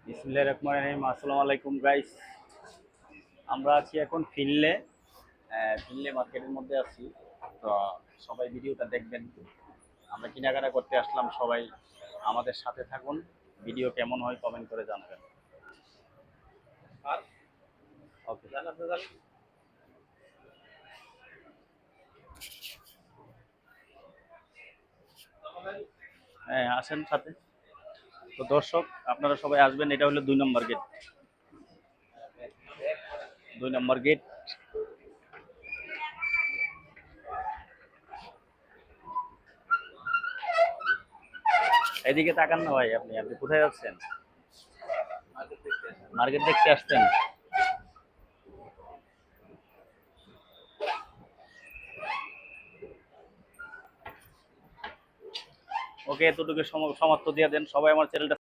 বিসমিল্লাহির রহমানির রহিম। আসসালামু আলাইকুম গাইস। আমরা আছি এখন ফিনলে মার্কেটের মধ্যে আছি। তো সবাই ভিডিওটা দেখবেন। আমরা কেনাকাটা করতে আসলাম, সবাই আমাদের সাথে থাকুন। ভিডিও কেমন হয় কমেন্ট করে জানাবেন। ওকে, হ্যাঁ আসেন সাথে। তো দর্শক, আপনারা সবাই আসবেন। এটা হলো 2 নম্বর গেট। 2 নম্বর গেট। এদিকে তাকান না ভাই, আপনি আপনি কোথায় যাচ্ছেন? মার্কেট দেখতে আসছেন? ওকে, এতটুকু সমাপ্ত দিয়ে দেন। সবাই আমার চ্যানেলটা